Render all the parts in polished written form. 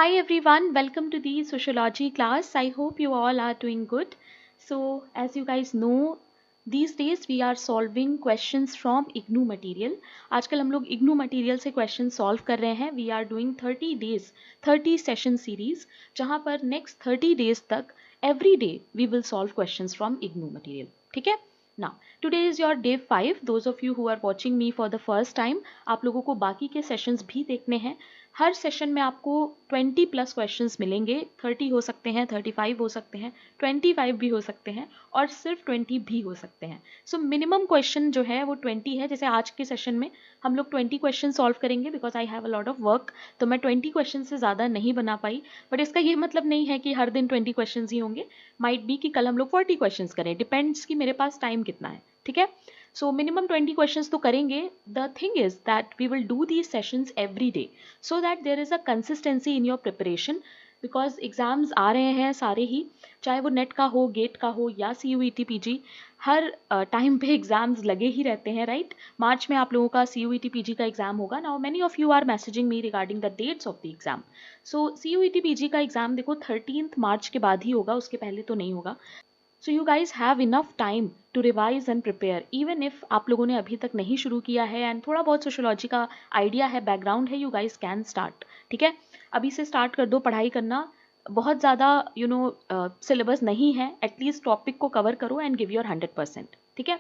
Hi everyone, welcome to the sociology class. I hope you all are doing good. So, as you guys know, these days we are solving questions from IGNOU material. आजकल हम लोग IGNOU material से questions solve कर रहे हैं. We are doing 30 days, 30 session series, जहाँ पर next 30 days तक every day we will solve questions from IGNOU material. ठीक है? Now, today is your day 5. Those of you who are watching me for the first time, आप लोगों को बाकी के sessions भी देखने हैं. हर सेशन में आपको 20 प्लस क्वेश्चंस मिलेंगे. 30 हो सकते हैं, 35 हो सकते हैं, 25 भी हो सकते हैं और सिर्फ 20 भी हो सकते हैं. सो मिनिमम क्वेश्चन जो है वो 20 है. जैसे आज के सेशन में हम लोग 20 क्वेश्चन सॉल्व करेंगे because I have a lot of work, तो मैं 20 क्वेश्चन से ज़्यादा नहीं बना पाई. बट इसका ये मतलब नहीं है कि हर दिन 20 क्वेश्चन ही होंगे. माइट बी कि कल हम लोग 40 क्वेश्चन करें. डिपेंड्स कि मेरे पास टाइम कितना है. ठीक है. So minimum 20 questions तो करेंगे. The thing is that we will do these sessions every day so that there is a consistency in your preparation because exams आ रहे हैं सारे ही, चाहे वो नेट का हो, गेट का हो या CUET PG. हर टाइम पे एग्जाम्स लगे ही रहते हैं, राइट. मार्च में आप लोगों का CUET PG का एग्जाम होगा. Now many of you are messaging me regarding the dates of the exam. So CUET PG का एग्जाम देखो 13th मार्च के बाद ही होगा, उसके पहले तो नहीं होगा. So you guys have enough time to revise and prepare. Even if आप लोगों ने अभी तक नहीं शुरू किया है and थोड़ा बहुत सोशोलॉजी का आइडिया है, बैकग्राउंड है, you guys can start. ठीक है, अभी से स्टार्ट कर दो पढ़ाई करना. बहुत ज़्यादा सिलेबस नहीं है. एटलीस्ट टॉपिक को कवर करो एंड गिव योर 100%. ठीक है,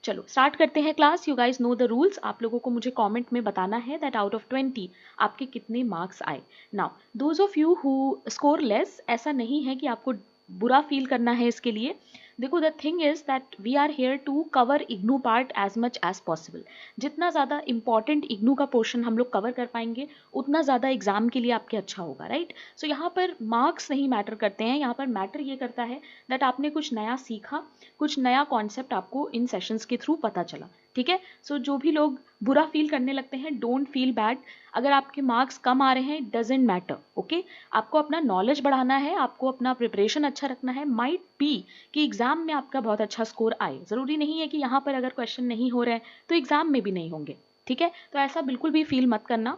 चलो स्टार्ट करते हैं class. You guys know the rules. आप लोगों को मुझे कमेंट में बताना है दैट आउट ऑफ 20 आपके कितने मार्क्स आए. Now those of you who score less, ऐसा नहीं है कि आपको बुरा फील करना है इसके लिए. देखो the thing is that we are here to cover IGNOU part as much as possible. जितना ज़्यादा इंपॉर्टेंट इग्नू का पोर्शन हम लोग कवर कर पाएंगे उतना ज़्यादा एग्जाम के लिए आपके अच्छा होगा, राइट. सो यहाँ पर मार्क्स नहीं मैटर करते हैं. यहाँ पर मैटर ये करता है दैट आपने कुछ नया सीखा, कुछ नया कॉन्सेप्ट आपको इन सेशंस के थ्रू पता चला. ठीक है. सो जो भी लोग बुरा फील करने लगते हैं, डोंट फील बैड. अगर आपके मार्क्स कम आ रहे हैं, इट डजेंट मैटर. ओके, आपको अपना नॉलेज बढ़ाना है, आपको अपना प्रिपरेशन अच्छा रखना है. माइट बी कि एग्जाम में आपका बहुत अच्छा स्कोर आए. ज़रूरी नहीं है कि यहाँ पर अगर क्वेश्चन नहीं हो रहे हैं तो एग्जाम में भी नहीं होंगे. ठीक है, तो ऐसा बिल्कुल भी फील मत करना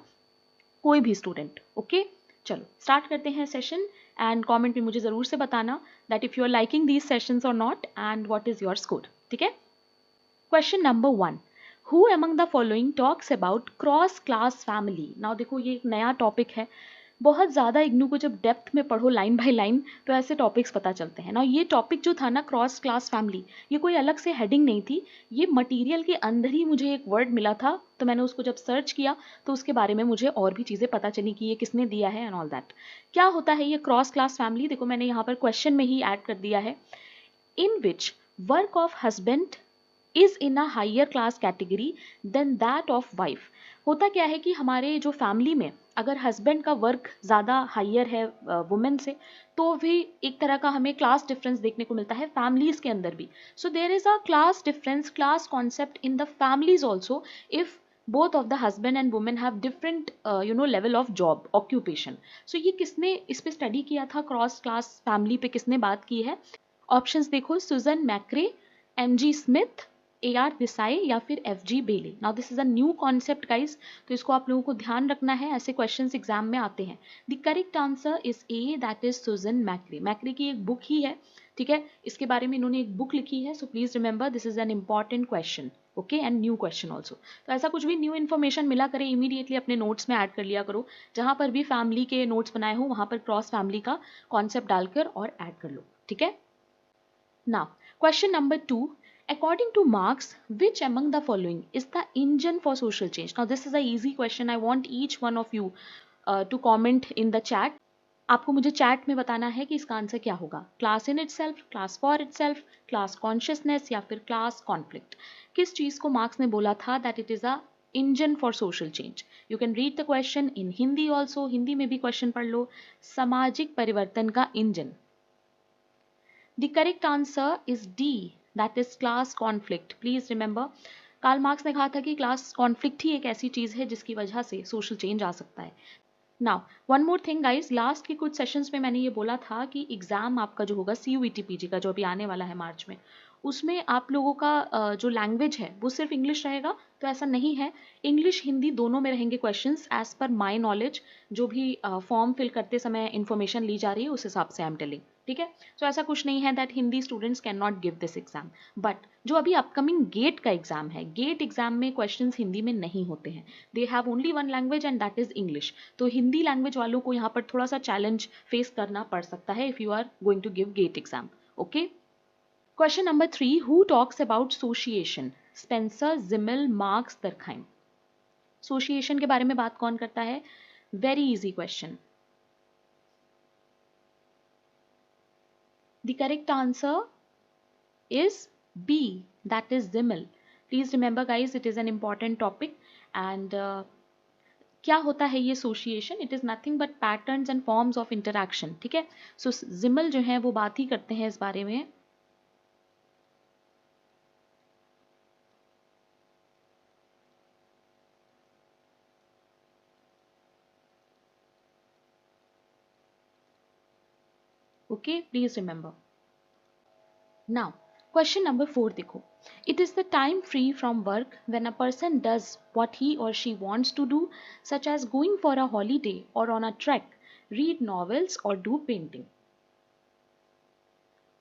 कोई भी स्टूडेंट. ओके, चलो स्टार्ट करते हैं सेशन. एंड कमेंट में मुझे ज़रूर से बताना that if you are liking these sessions और not and what is your score. ठीक है. Question number 1, who among the following talks about cross class family. Now देखो ये एक नया टॉपिक है. बहुत ज़्यादा इग्नू को जब डेप्थ में पढ़ो लाइन बाय लाइन तो ऐसे टॉपिक्स पता चलते हैं ना. ये टॉपिक जो था ना, क्रॉस क्लास फैमिली, ये कोई अलग से हेडिंग नहीं थी. ये मटेरियल के अंदर ही मुझे एक वर्ड मिला था, तो मैंने उसको जब सर्च किया तो उसके बारे में मुझे और भी चीज़ें पता चली कि ये किसने दिया है एंड ऑल दैट. क्या होता है ये क्रॉस क्लास फैमिली? देखो मैंने यहाँ पर क्वेश्चन में ही ऐड कर दिया है. In which work of husband is in a higher class category than that of wife. होता क्या है कि हमारे जो फैमिली में अगर हस्बैंड का वर्क ज़्यादा हायर है वुमेन से, तो भी एक तरह का हमें क्लास डिफरेंस देखने को मिलता है फैमिलीज़ के अंदर भी. So there is a class difference, class concept in the families also if both of the husband and women have different level of job occupation. So ये किसने इस पे स्टडी किया था, क्रॉस क्लास फैमिली पे किसने बात की है? ऑप्शंस देखो, Susan McRae, MG Smith, AR Desai या फिर FG Bailey. Now this is a new concept guys, तो इसको आप लोगों को ध्यान रखना है. ऐसे क्वेश्चंस एग्जाम में आते हैं. The correct answer is A, that is Susan McRae. McRae की एक बुक ही है. ठीक है, इसके बारे में इन्होंने एक बुक लिखी है. So please remember this is an important question. Okay, and new question also. तो ऐसा कुछ भी न्यू इन्फॉर्मेशन मिला करे इमीडिएटली अपने नोट्स में ऐड कर लिया करो. जहां पर भी फैमिली के नोट्स बनाए हो वहां पर क्रॉस फैमिली का कॉन्सेप्ट डालकर और ऐड कर लो. ठीक है. Now, question number 2. According to Marx, which among the following is the engine for social change? Now, this is a easy question. I want each one of you to comment in the chat. आपको मुझे chat में बताना है कि इसका answer क्या होगा. Class in itself, class for itself, class consciousness या फिर क्लास कॉन्फ्लिक्ट. किस चीज़ को मार्क्स ने बोला था that it is a engine for social change? You can read the question in Hindi also. Hindi में भी क्वेश्चन पढ़ लो. सामाजिक परिवर्तन का engine. The correct answer is D, that is class conflict. Please remember, Karl Marx ने कहा था कि क्लास कॉन्फ्लिक्ट ही एक ऐसी चीज़ है जिसकी वजह से सोशल चेंज आ सकता है. Now one more thing guys, last के कुछ सेशंस में मैंने ये बोला था कि एग्जाम आपका जो होगा CUET PG का जो अभी आने वाला है मार्च में, उसमें आप लोगों का जो लैंग्वेज है वो सिर्फ इंग्लिश रहेगा, तो ऐसा नहीं है। इंग्लिश हिंदी दोनों में रहेंगे questions as per my knowledge, जो भी फॉर्म फिल करते समय इन्फॉर्मेशन ली जा रही है उस हिसाब से आई एम टेलिंग, ठीक है। तो ऐसा कुछ नहीं है that Hindi students can not give this exam, but जो अभी अपकमिंग गेट का एग्जाम है, गेट एग्जाम में क्वेश्चंस हिंदी में नहीं होते हैं। They have only one language and that is English. तो हिंदी लैंग्वेज वालों को यहाँ पर थोड़ा सा चैलेंज फेस करना पड़ सकता है if you are going to give GATE exam, okay. Question number 3, who talks about sociation? Spencer, Simmel, Marx, Durkheim. Sociation के बारे में बात कौन करता है? Very easy question. The correct answer is B, that is Zimmel. Please remember guys, it is an important topic and क्या होता है ये sociation? It is nothing but patterns and forms of interaction, ठीक है। सो जिमल जो है वो बात ही करते हैं इस बारे में। Okay, please remember. Now question number 4 देखो, it is the time free from work when a person does what he और she wants to do, such as going for a holiday और on a trek, read novels और do painting.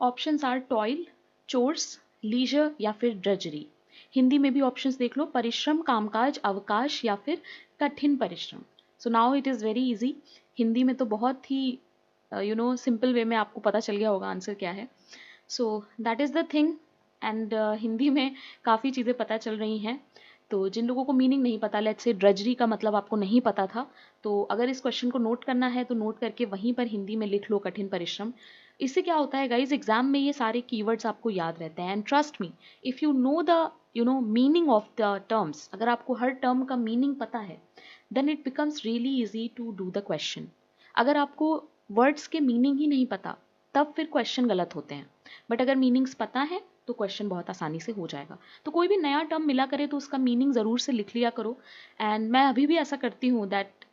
Options are toil, chores, leisure या फिर drudgery. Hindi में भी options देख लो, परिश्रम, कामकाज, अवकाश या फिर कठिन परिश्रम। So now it is very easy. Hindi में तो बहुत ही सिंपल वे में आपको पता चल गया होगा आंसर क्या है। So that is the thing and Hindi में काफ़ी चीज़ें पता चल रही हैं। तो जिन लोगों को मीनिंग नहीं पता, लेट्स से ड्रजरी का मतलब आपको नहीं पता था, तो अगर इस क्वेश्चन को नोट करना है तो नोट करके वहीं पर हिंदी में लिख लो कठिन परिश्रम। इससे क्या होता है गाइज, एग्जाम में ये सारे कीवर्ड्स आपको याद रहते हैं and trust me, if you know the meaning of the terms, अगर आपको हर टर्म का मीनिंग पता है then it becomes really easy to do the question. अगर आपको वर्ड्स के मीनिंग ही नहीं पता तब फिर क्वेश्चन गलत होते हैं, बट अगर मीनिंग्स पता है तो क्वेश्चन बहुत आसानी से हो जाएगा। तो कोई भी नया टर्म मिला करे तो उसका मीनिंग ज़रूर से लिख लिया करो। एंड मैं अभी भी ऐसा करती हूँ that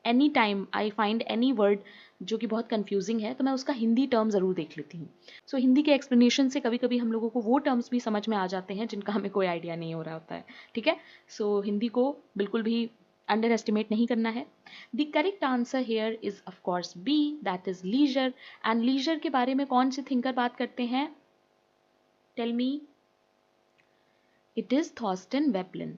any time I find any word जो कि बहुत कंफ्यूजिंग है तो मैं उसका हिंदी टर्म ज़रूर देख लेती हूँ। सो हिंदी के एक्सप्लेनेशन से कभी कभी हम लोगों को वो टर्म्स भी समझ में आ जाते हैं जिनका हमें कोई आइडिया नहीं हो रहा होता है, ठीक है। सो हिंदी को बिल्कुल भी अंडर एस्टिमेट नहीं करना है। The correct answer here is of course B, that is leisure. And leisure के बारे में कौन से थिंकर बात करते हैं? Tell me. It is Thorstein Veblen.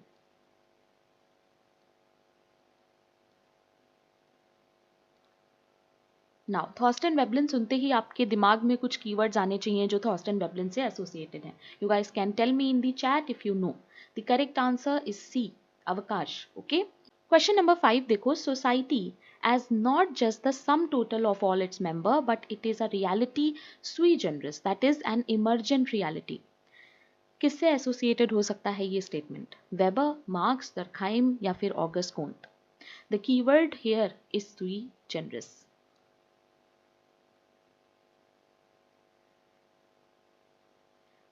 Now Thorstein Veblen सुनते ही आपके दिमाग में कुछ कीवर्ड्स आने चाहिए जो थॉर्स्टेन वेबलिन से एसोसिएटेड हैं। You guys can tell me in the chat if you know. The correct answer is C, अवकाश, ओके। क्वेश्चन नंबर 5 देखो, society as not just the sum total of all its member but it is a reality sui generis, that is an emergent reality। किससे associated हो सकता है ये statement? Weber, marks, Durkheim या फिर August Comte. The keyword here is sui generis।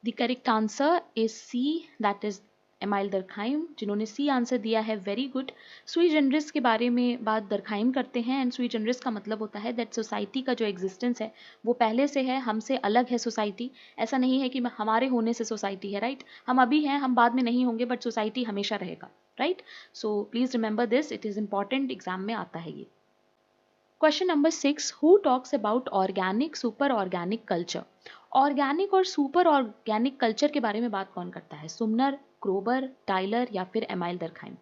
The correct answer is C, that is Emile Durkheim. जिन्होंने C answer दिया है वेरी गुड। सुई जनरिस के बारे में बात दरखाइम करते हैं एंड सुई जनरिस का मतलब होता है दैट सोसाइटी का जो एग्जिस्टेंस है वो पहले से है, हमसे अलग है सोसाइटी। ऐसा नहीं है कि हमारे होने से सोसाइटी है, राइट। हम अभी हैं, हम बाद में नहीं होंगे, बट सोसाइटी हमेशा रहेगा, right. So please remember this, it is important, exam में आता है ये। Question number 6, who talks about organic super organic culture? Organic और सुपर ऑर्गेनिक कल्चर के बारे में बात कौन करता है? सुमनर, क्रोबर, टाइलर या फिर amyl दरखाइम।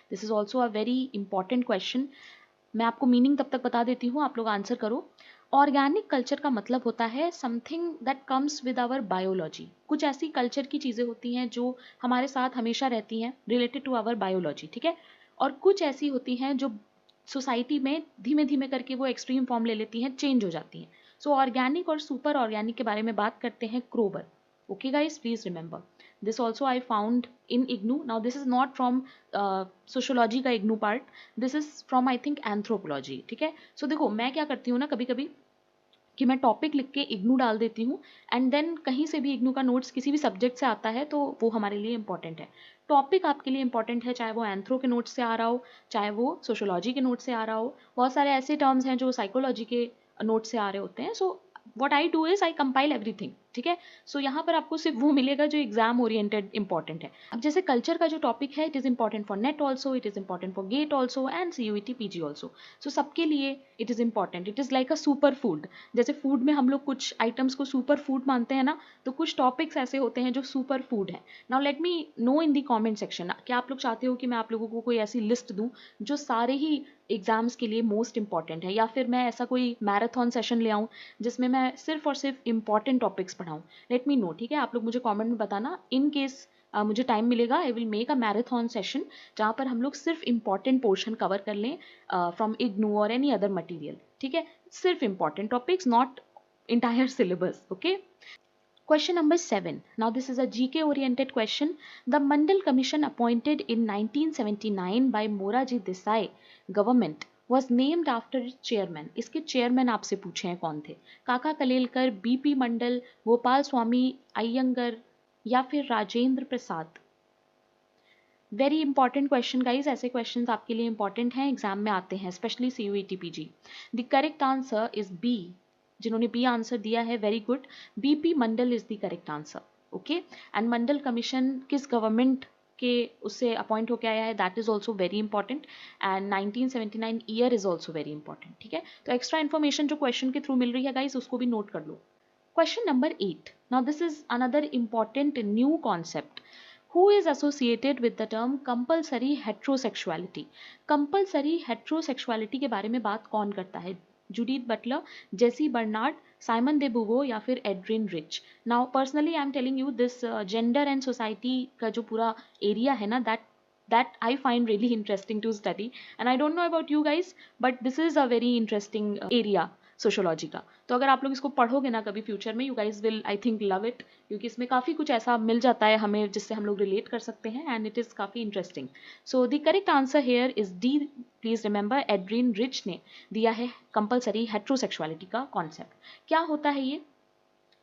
This is also a very important question. मैं आपको मीनिंग तब तक बता देती हूँ, आप लोग आंसर करो। ऑर्गेनिक कल्चर का मतलब होता है something that comes with our biology. कुछ ऐसी कल्चर की चीज़ें होती हैं जो हमारे साथ हमेशा रहती हैं, रिलेटेड टू आवर बायोलॉजी, ठीक है। और कुछ ऐसी होती हैं जो सोसाइटी में धीमे धीमे करके वो एक्सट्रीम फॉर्म ले लेती हैं, चेंज हो जाती हैं। सो ऑर्गेनिक और सुपर ऑर्गेनिक के बारे में बात करते हैं Kroeber, okay guys, please remember this also I found in IGNOU. Now this is not from sociology का IGNOU part, this is from I think anthropology, ठीक है। सो देखो मैं क्या करती हूँ ना, कभी कभी कि मैं टॉपिक लिख के इग्नू डाल देती हूँ एंड देन कहीं से भी इग्नू का नोट्स किसी भी सब्जेक्ट से आता है तो वो हमारे लिए इंपॉर्टेंट है। टॉपिक आपके लिए इंपॉर्टेंट है, चाहे वो एंथ्रो के नोट्स से आ रहा हो, चाहे वो सोशोलॉजी के नोट्स से आ रहा हो। बहुत सारे ऐसे टर्म्स हैं जो साइकोलॉजी के नोट्स से आ रहे होते हैं। So what I do is I compile everything, ठीक है। सो यहाँ पर आपको सिर्फ वो मिलेगा जो एग्जाम ओरिएंटेड इंपॉर्टेंट है। अब जैसे कल्चर का जो टॉपिक है, it is important for NET also, it is important for GATE also and CUET PG also. So सबके लिए it is important, it is like a super food. जैसे food में हम लोग कुछ आइटम्स को सुपर फूड मानते हैं ना, तो कुछ टॉपिक्स ऐसे होते हैं जो सुपर फूड है। Now let me no in the comment section, क्या आप लोग चाहते हो कि मैं आप लोगों को कोई ऐसी लिस्ट दूँ जो सारे ही एग्जाम्स के लिए मोस्ट इंपॉर्टेंट है, या फिर मैं ऐसा कोई मैराथन सेशन ले आऊँ जिसमें मैं सिर्फ और सिर्फ इंपॉर्टेंट टॉपिक्स पढ़ाऊँ? लेट मी नो, ठीक है। आप लोग मुझे कमेंट में बताना। इन केस मुझे टाइम मिलेगा, I will make a marathon session जहाँ पर हम लोग सिर्फ इंपॉर्टेंट पोर्शन कवर कर लें फ्रॉम इग्नू और एनी अदर मटेरियल, ठीक है। सिर्फ important topics, not entire syllabus, okay? Question number 7. Now this is a GK oriented question. The Mandal Commission appointed in 1979 by Moraji Desai government was named after its chairman. इसके chairman आपसे पूछे हैं कौन थे? काका कलेलकर, BP मंडल, गोपाल स्वामी अयंगर या फिर Rajendra Prasad? Very important question guys, ऐसे क्वेश्चंस आपके लिए इंपॉर्टेंट हैं, एग्जाम में आते हैं, specially CUET PG। The correct answer is B. जिन्होंने बी आंसर दिया है, very good. BP Mandal is the correct answer, okay. And Mandal commission किस गवर्नमेंट के उससे अपॉइंट होकर आया है, that is also very important. And 1979 year is also very important, ठीक है। तो एक्स्ट्रा इन्फॉर्मेशन जो क्वेश्चन के थ्रू मिल रही है गाइज, उसको भी नोट कर लो। Question number 8. Now this is another important new concept. Who is associated with the term compulsory heterosexuality? Compulsory heterosexuality के बारे में बात कौन करता है? जूडिथ बटलर, जेसी बर्नार्ड, साइमन दे बुवो या फिर Adrian rich? Now personally I am telling you this gender and society का जो पूरा एरिया है ना, that I find really interesting to study, and I don't know about you guys, but this is a very interesting area sociology का। तो अगर आप लोग इसको पढ़ोगे ना कभी फ्यूचर में, you guys will I think love it, क्योंकि इसमें काफ़ी कुछ ऐसा मिल जाता है हमें जिससे हम लोग रिलेट कर सकते हैं, एंड इट इज़ काफ़ी interesting. So the correct answer here is D. Please remember, एड्रीन rich ने दिया है कंपलसरी हेट्रोसेक्सुअलिटी का कॉन्सेप्ट। क्या होता है ये?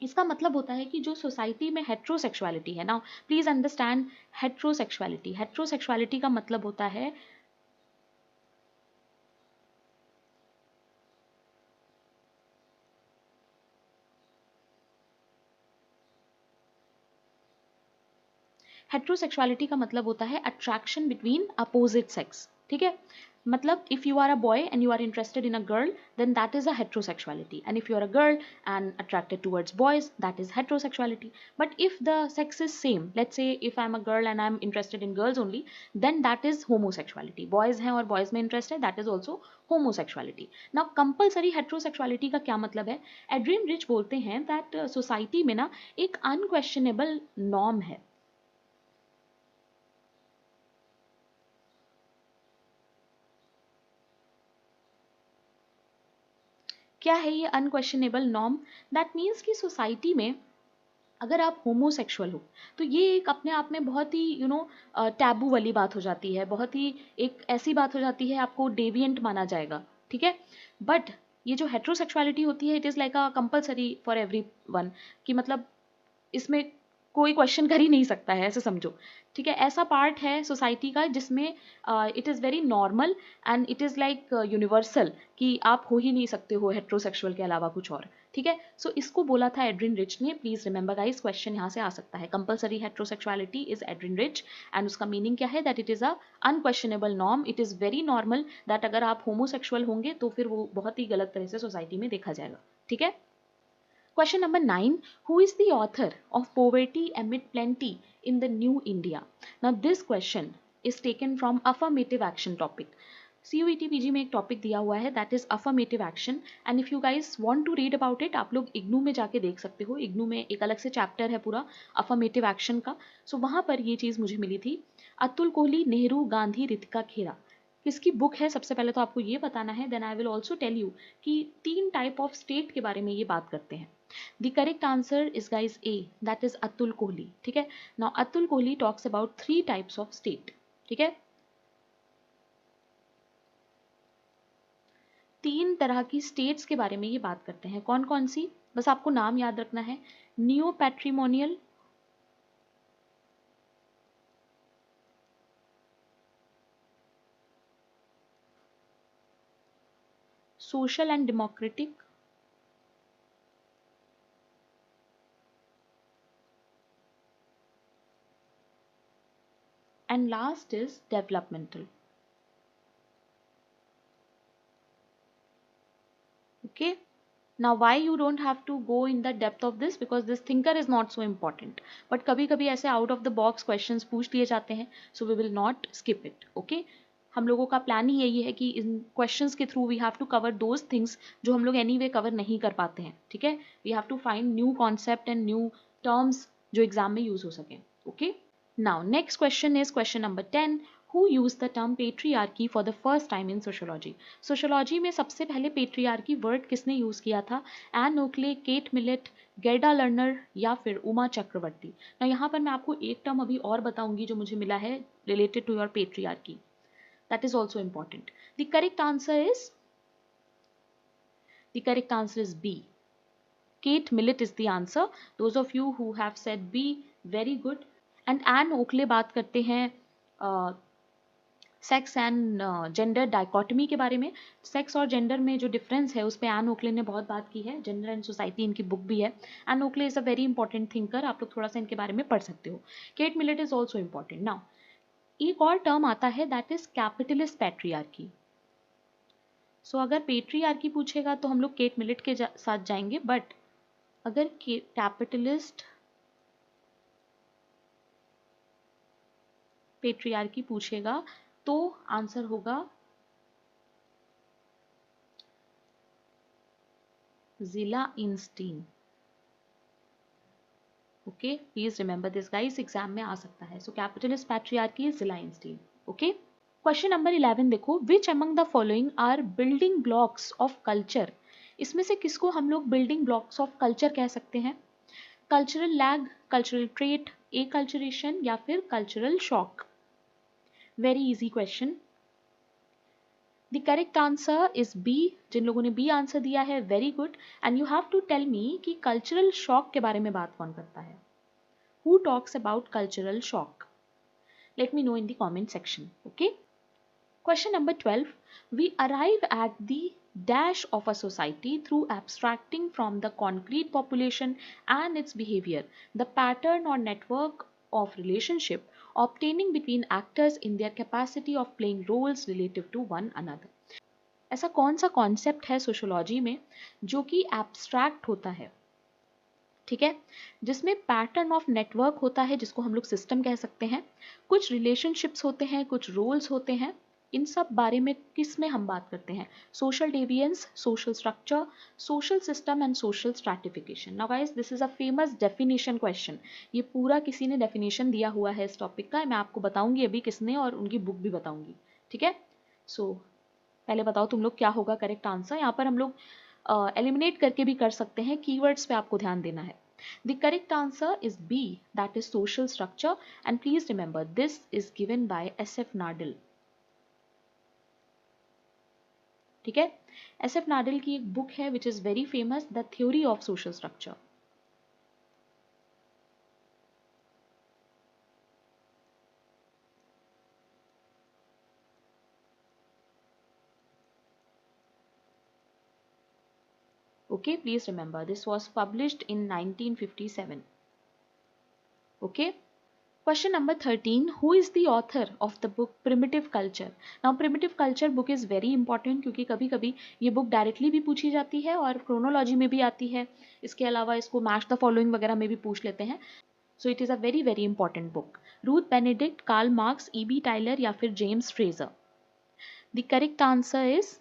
इसका मतलब होता है कि जो सोसाइटी में हेट्रोसेक्सुअलिटी है ना, प्लीज अंडरस्टैंड हेट्रोसेक्सुअलिटी। हेट्रोसेक्सुअलिटी का मतलब होता है हेट्रोसेक्सुअलिटी का मतलब होता है अट्रैक्शन बिटवीन अपोजिट सेक्स, ठीक है। मतलब if you are a boy and you are interested in a girl, then that is a heterosexuality, and if you are a girl and attracted towards boys, that is heterosexuality. But if the sex is same, let's say if I am a girl and I am interested in girls only, then that is homosexuality. Boys हैं और boys में interest है, that is also homosexuality. Now compulsory heterosexuality का क्या मतलब है? Adrian rich बोलते हैं दैट सोसाइटी में ना एक अनक्वेश्चनेबल नॉर्म है। क्या है ये अनक्वेश्चनेबल नॉर्म? दैट मीन्स कि सोसाइटी में अगर आप होमोसेक्सुअल हो, तो ये एक अपने आप में बहुत ही टैबू वाली बात हो जाती है, बहुत ही एक ऐसी बात हो जाती है, आपको डेविएंट माना जाएगा, ठीक है। बट ये जो हेट्रोसेक्सुअलिटी होती है, it is like a compulsory for every one, कि मतलब इसमें कोई क्वेश्चन कर ही नहीं सकता है, ऐसे समझो, ठीक है। ऐसा पार्ट है सोसाइटी का जिसमें it is very normal and it is like universal, कि आप हो ही नहीं सकते हो हेट्रोसेक्सुअल के अलावा कुछ और, ठीक है। सो इसको बोला था एड्रिन रिच ने। प्लीज रिमेंबर गाइस, क्वेश्चन यहाँ से आ सकता है। Compulsory heterosexuality is Adrian rich, and उसका मीनिंग क्या है? That it is a unquestionable norm, it is very normal that अगर आप होमोसेक्सुअल होंगे तो फिर वो बहुत ही गलत तरह से सोसाइटी में देखा जाएगा, ठीक है। Question number 9. Who is the author of Poverty Amid Plenty in the New India? Now this question is taken from affirmative action topic. CUET PG में एक टॉपिक दिया हुआ है, that is affirmative action, and if you guys want to read about it, आप लोग इग्नू में जाके देख सकते हो। इग्नू में एक अलग से चैप्टर है पूरा अफर्मेटिव एक्शन का। सो वहाँ पर ये चीज़ मुझे मिली थी। अतुल कोहली, नेहरू, गांधी, रितिका खेरा किसकी बुक है? सबसे पहले तो आपको ये बताना है, then I will also tell you कि 3 टाइप ऑफ स्टेट के बारे में ये बात करते हैं। The correct answer is guys A, that is Atul Kohli, ठीक है। Now Atul Kohli talks about 3 types of state, ठीक है। 3 तरह की स्टेट्स के बारे में ये बात करते हैं। कौन कौन सी? बस आपको नाम याद रखना है। Neo patrimonial, social and democratic, and last is developmental. Okay. Now why you don't have to go in the depth of this, because this thinker is not so important, but कभी कभी ऐसे out of the box questions पूछ लिए जाते हैं, so we will not skip it. Okay. हम लोगों का प्लान ही यही है कि इन क्वेश्चंस के through we have to cover those things जो हम लोग एनीवे कवर नहीं कर पाते हैं. ठीक है. We have to find new concept and new terms जो एग्जाम में यूज हो सके. Okay. Now next question is question number 10. Who used the term patriarchy for the first time in sociology? Sociology में सबसे पहले पेट्रियार्की वर्ड किसने use किया था? Ann Oakley, Kate Millett, Gerda Lerner या फिर उमा चक्रवर्ती. ना यहाँ पर मैं आपको एक टर्म अभी और बताऊंगी जो मुझे मिला है related to your patriarchy. That is also important. The correct answer is B. Kate Millett is the answer. Those of you who have said B, very good. And Anne Oakley बात करते हैं सेक्स एंड जेंडर डाइकोटमी के बारे में. Sex और gender में जो difference है उस पर एन ओकले ने बहुत बात की है. जेंडर एंड सोसाइटी इनकी बुक भी है. Ann Oakley is a very important thinker. आप लोग थोड़ा सा इनके बारे में पढ़ सकते हो. Cat millet is also important. Now एक और टर्म आता है दैट इज कैपिटलिस्ट पैट्रियार्की. सो अगर पेट्रियार्की पूछेगा तो हम लोग केट मिलेट के साथ जाएंगे, बट अगर कैपिटलिस्ट पेट्रियार्की पूछेगा तो आंसर होगा Zillah Eisenstein. Okay, please remember this guys, exam में आ सकता है. सो कैपिटलिस्ट पैट्रियार्की इज जिला इंस्टीन. ओके. क्वेश्चन नंबर 11 देखो. Which among the following are building blocks of culture? इसमें से किसको हम लोग बिल्डिंग ब्लॉक्स ऑफ कल्चर कह सकते हैं? Cultural lag, cultural trait, acculturation या फिर cultural shock. Very easy question. The correct answer is B. जिन लोगों ने बी आंसर दिया है, very good. And you have to tell me कि कल्चरल शॉक के बारे में बात कौन करता है? Who talks about cultural shock? Let me know in the comment section. Okay. Question number 12. We arrive at the dash of a society through abstracting from the concrete population and its behavior, the pattern or network of relationship obtaining between actors in their capacity of playing roles relative to one another. ऐसा कौन सा concept है sociology में जो कि abstract होता है? ठीक है. जिसमें पैटर्न ऑफ नेटवर्क होता है जिसको हम लोग सिस्टम कह सकते हैं, कुछ रिलेशनशिप्स होते हैं, कुछ रोल्स होते हैं. इन सब बारे में किस में हम बात करते हैं? Social deviance, social structure, social system and social stratification. Now guys, this is a famous definition question. ये पूरा किसी ने डेफिनेशन दिया हुआ है इस टॉपिक का. मैं आपको बताऊंगी अभी किसने, और उनकी बुक भी बताऊंगी. ठीक है. सो पहले बताओ तुम लोग क्या होगा करेक्ट आंसर. यहाँ पर हम लोग एलिमिनेट करके भी कर सकते हैं. कीवर्ड्स पे आपको ध्यान देना है. The correct answer is B, that is social structure, and please remember this is given by SF Nadal. ठीक है. SF Nadal की एक बुक है which is very famous, The Theory of Social Structure. Okay, please remember this was published in 1957. Okay. Question number 13. Who is the author of the book Primitive Culture? Now Primitive Culture book is very important क्योंकि कभी कभी ये book directly भी पूछी जाती है और chronology में भी आती है. इसके अलावा इसको मैच द फॉलोइंग वगैरह में भी पूछ लेते हैं. So it is a very very important book. Ruth Benedict, Karl Marx, E.B. Tylor या फिर James Frazer. The correct answer is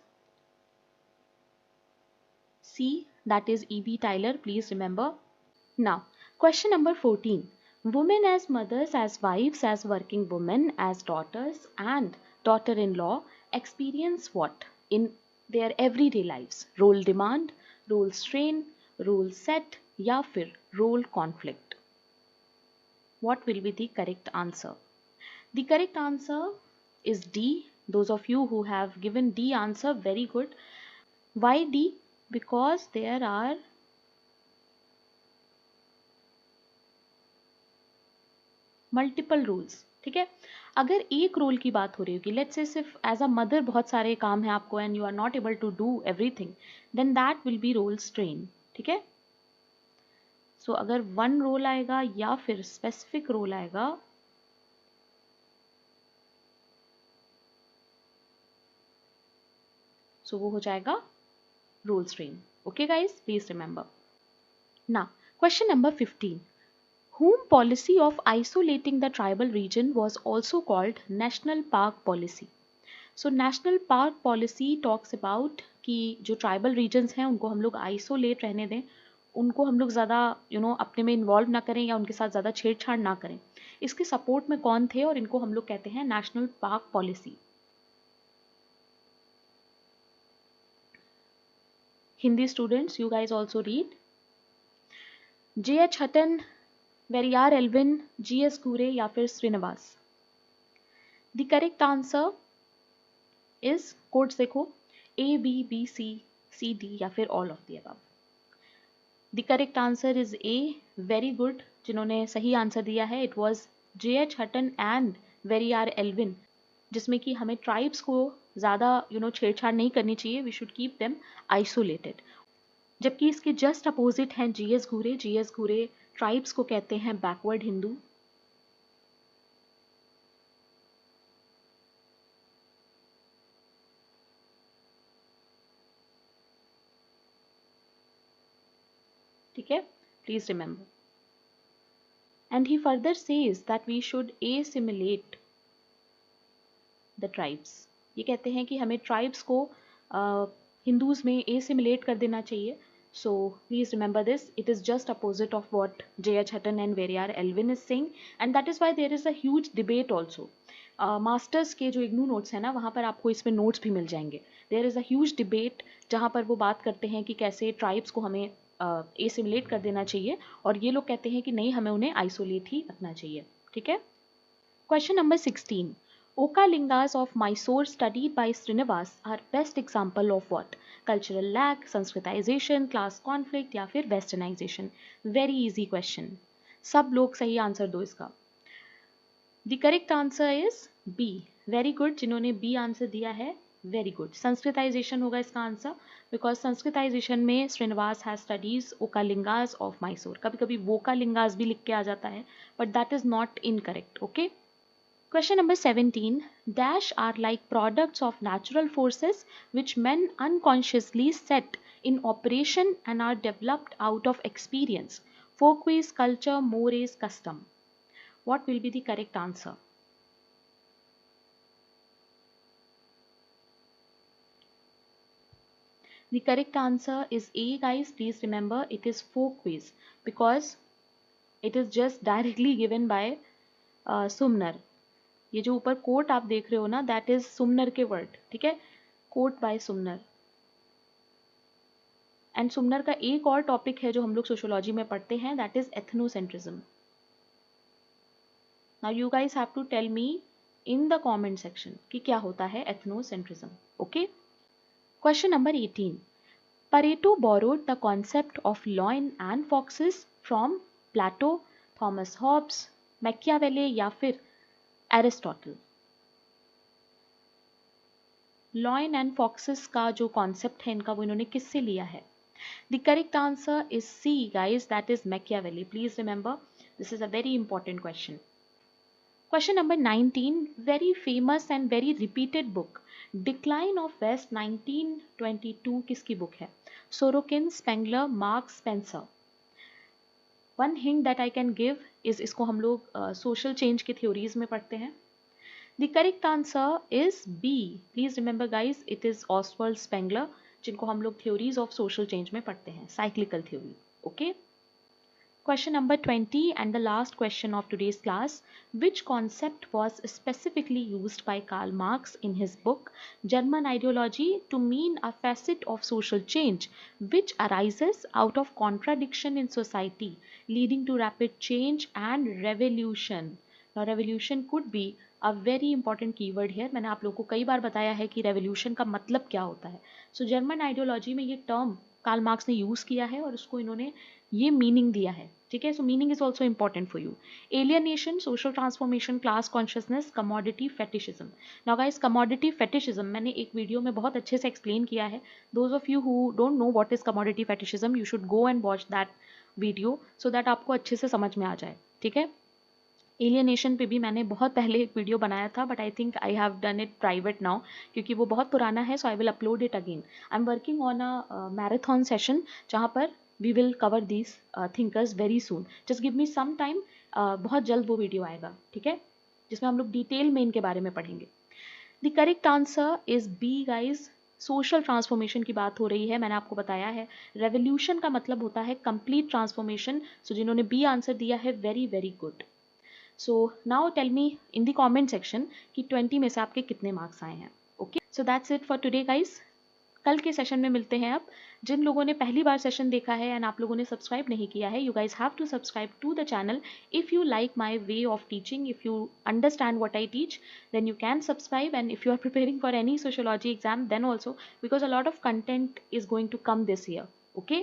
C, that is E.B. Tyler. Please remember. Now, question number 14. Women as mothers, as wives, as working women, as daughters and daughter-in-law experience what in their everyday lives? Role demand, role strain, role set या फिर role conflict. What will be the correct answer? The correct answer is D. Those of you who have given D answer, very good. Why D? Because there are multiple rules. ठीक है. अगर एक role की बात हो रही होगी, let's say सिर्फ एज अ मदर बहुत सारे काम है आपको and you are not able to do everything, then that will be role strain. ठीक है. सो अगर वन रोल आएगा या फिर स्पेसिफिक रोल आएगा सो वो हो जाएगा rule stream. Okay guys, please remember. ना question number 15. Whom policy of isolating the tribal region was also called National Park Policy. So National Park Policy talks about कि जो ट्राइबल रीजन्स हैं उनको हम लोग आइसोलेट रहने दें, उनको हम लोग ज़्यादा अपने में इन्वॉल्व ना करें या उनके साथ ज़्यादा छेड़छाड़ ना करें. इसके सपोर्ट में कौन थे और इनको हम लोग कहते हैं national park policy. Hindi students, you guys also read. J.H. Hutton, Verrier Elwin, G.S. Ghurye या फिर Srinivas. The correct answer is, codes देखो, A, B, B, C, C, D या फिर all of the above. The correct answer is A. Very good. जिन्होंने सही आंसर दिया है it was J.H. Hutton and Verrier Elwin, जिसमें कि हमें ट्राइब्स को ज़्यादा छेड़छाड़ नहीं करनी चाहिए. We should keep them isolated. जबकि इसके जस्ट अपोजिट हैं G.S. घूरे. G.S. घूरे ट्राइब्स को कहते हैं बैकवर्ड हिंदू. ठीक है, please remember. And he further says that we should assimilate the tribes. ये कहते हैं कि हमें ट्राइब्स को हिंदूज में एसिमिलेट कर देना चाहिए. So please remember this. It is just opposite of what J.H. Hutton and Veryar Elvin is saying, and that is why there is a huge debate also. Masters के जो IGNOU notes हैं ना, वहाँ पर आपको इसमें नोट्स भी मिल जाएंगे. There is a huge debate जहाँ पर वो बात करते हैं कि कैसे ट्राइब्स को हमें एसिमिलेट कर देना चाहिए, और ये लोग कहते हैं कि नहीं, हमें उन्हें आइसोलेट ही रखना चाहिए. ठीक है. Question number 16. Okalingas of Mysore studied by Srinivas are best example of what? Cultural lack, Sanskritization, class conflict या फिर westernization. Very easy question. सब लोग सही आंसर दो इसका. The correct answer is B. Very good. जिन्होंने B आंसर दिया है, very good. Sanskritization होगा इसका आंसर, because Sanskritization में Srinivas has studies Okalingas of Mysore. कभी कभी Vokalingas भी लिख के आ जाता है, but that is not incorrect. Okay. Question number 17. Dash are like products of natural forces which men unconsciously set in operation and are developed out of experience. Folkways, culture, mores, custom. What will be the correct answer? The correct answer is A, guys. Please remember it is folkways because it is just directly given by Sumner. ये जो ऊपर coat आप देख रहे हो ना, that is सुमनर के word. ठीक है, कोट बाय सुमनर. एंड सुमनर का एक और टॉपिक है जो हम लोग सोशियोलॉजी में पढ़ते हैं, that is ethnocentrism. Now you guys have to tell me in the comment section कि क्या होता है ethnocentrism. Okay. Question number 18. Pareto borrowed the concept of lion and foxes from Plato, Thomas Hobbes, Machiavelli या फिर Aristotle. Lion and foxes का जो concept है इनका, वो इन्होंने किससे लिया है? The correct answer is C, guys, that is Machiavelli. Please remember, this is a very important question. Question number 19. Very famous and very repeated book decline of west 1922 किसकी बुक है? Sorokin, Spengler, Marx, Spencer. One hint that I can give is, इसको हम लोग social change की theories में पढ़ते हैं. The correct answer is B. Please remember guys, it is Oswald Spengler, जिनको हम लोग theories of social change में पढ़ते हैं, cyclical theory. Okay. Question number 20 and the last question of today's class. Which concept was specifically used by Karl Marx in his book German Ideology to mean a facet of social change which arises out of contradiction in society leading to rapid change and revolution? Now revolution could be a very important keyword here. मैंने आप लोगों को कई बार बताया है कि revolution का मतलब क्या होता है. So German ideology में ये term कार्ल मार्क्स ने यूज किया है और उसको इन्होंने ये मीनिंग दिया है. ठीक है. सो meaning is also important for you. Alienation, social transformation, class consciousness, commodity fetishism. Now guys, commodity fetishism मैंने एक वीडियो में बहुत अच्छे से एक्सप्लेन किया है. Those of you who don't know what is commodity fetishism, you should go and watch that video so that आपको अच्छे से समझ में आ जाए. ठीक है. एलियनेशन पे भी मैंने बहुत पहले एक वीडियो बनाया था, but I think I have done it private now, क्योंकि वो बहुत पुराना है, so I will upload it again. I am working on a marathon session जहाँ पर we will cover these thinkers very soon, just give me some time. बहुत जल्द वो वीडियो आएगा, ठीक है, जिसमें हम लोग डिटेल में इनके बारे में पढ़ेंगे। The correct answer is B guys. Social transformation की बात हो रही है, मैंने आपको बताया है रेवोल्यूशन का मतलब होता है कंप्लीट ट्रांसफॉर्मेशन। सो जिन्होंने बी आंसर दिया है, very very good. So now tell me in the comment section कि 20 में से आपके कितने मार्क्स आए हैं। Okay, so that's it for today guys. कल के सेशन में मिलते हैं। अब जिन लोगों ने पहली बार सेशन देखा है एंड आप लोगों ने सब्सक्राइब नहीं किया है, you guys have to subscribe to the channel if you like my way of teaching, if you understand what I teach, then you can subscribe. And if you are preparing for any sociology exam, then also, because a lot of content is going to come this year. Okay,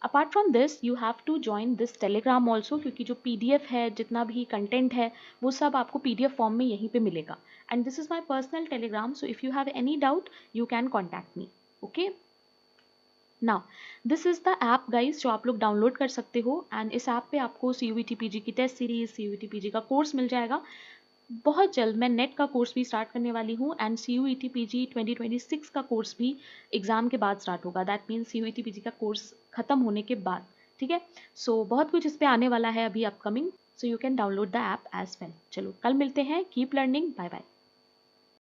apart from this you have to join this Telegram also, क्योंकि जो PDF है, जितना भी content है, वो सब आपको PDF form में यहीं पे मिलेगा। And this is my personal Telegram, so if you have any doubt you can contact me. Okay, now this is the app guys जो आप लोग डाउनलोड कर सकते हो, एंड इस ऐप पे आपको CUET PG की टेस्ट सीरीज, CUET PG का कोर्स मिल जाएगा। बहुत जल्द मैं नेट का कोर्स भी स्टार्ट करने वाली हूँ, एंड CUET PG 2026 का कोर्स भी एग्जाम के बाद स्टार्ट होगा। दैट मीन्स CUET PG का कोर्स खत्म होने के बाद, ठीक है। सो बहुत कुछ इस पे आने वाला है अभी upcoming, so you can download the app as well. चलो कल मिलते हैं, कीप लर्निंग, बाय बाय।